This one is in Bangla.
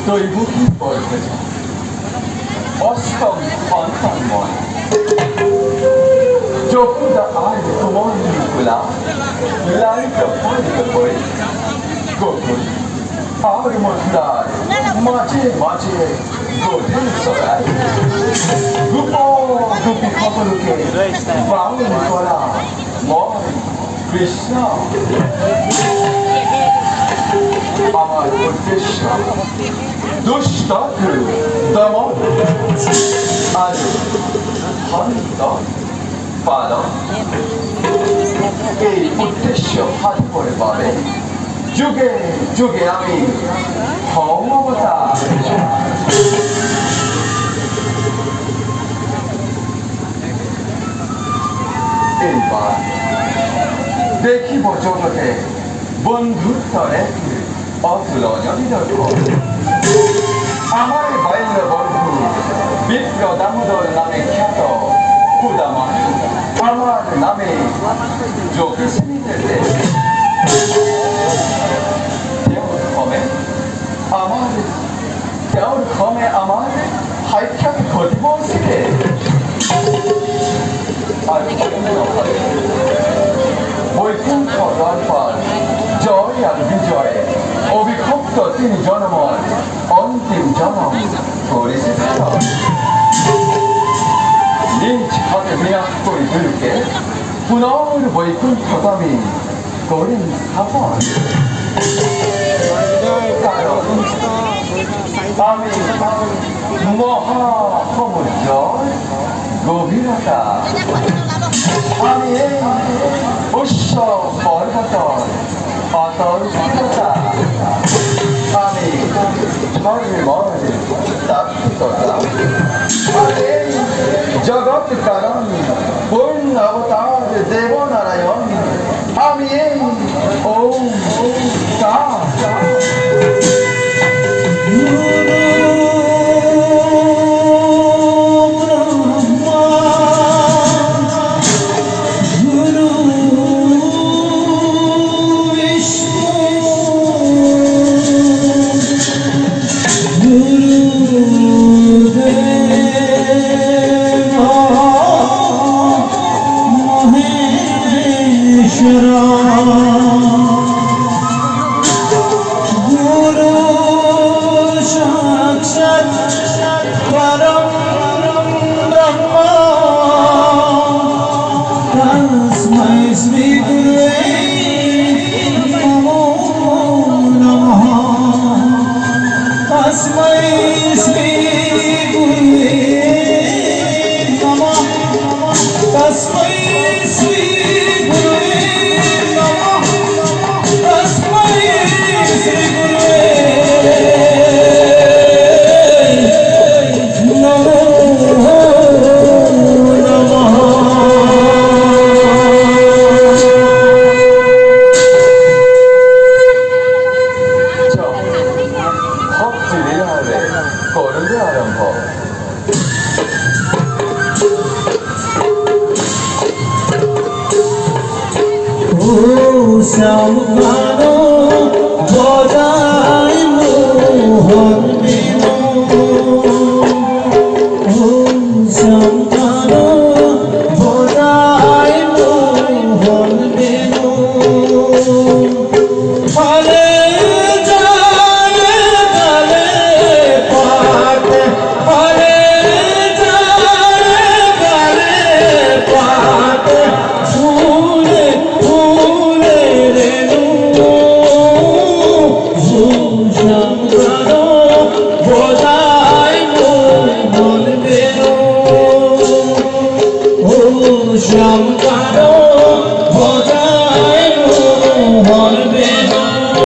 দৈবকী বর্গজ অষ্টম সন্তানময় যখন আজ তোমার খোলা লাইটা বন্ধ করে গোকুল আর মন্দার মাঝে মাঝে গোধূল সরাই রূপ রূপী সকলকে বাউল করা ময় কৃষ্ণ আমার উদ্দেশ্য দুষ্টকে দমন আর হন্ত পালন এই উদ্দেশ্য হাত করে পাবে যুগে যুগে আমি ক্ষমতা এইবার দেখিব জগতে বন্ধুত্বর এক অতুলনীয় আমার বাল্য বন্ধু বিপ্র দামোদর নামে খ্যাত কুদামা আমার নামে যোগী শ্রেণীতে তেওঁৰ ক্ষমে আমার সাক্ষাৎ ঘটিব শিখে আর বৈকুণ্ঠ দর্পণ জয় আর বিজয় অবিক্ষুব্ধ তিনি জনমন অন্তিম জনম করেছে নিজ হাতে বিনাশ করে দুলুকে পুনর বৈকুণ্ঠগামী করেন স্থাপন কারণ আমি মহাসমুদ্র গভীরতা আমি এই উৎস পর্বত অতর্কিততা আমি ধর্মের তাত্ত্বিকতা জগৎ কারণ পূর্ণ অবতার দেবনারায়ণ আমি এই ওম কা Rosa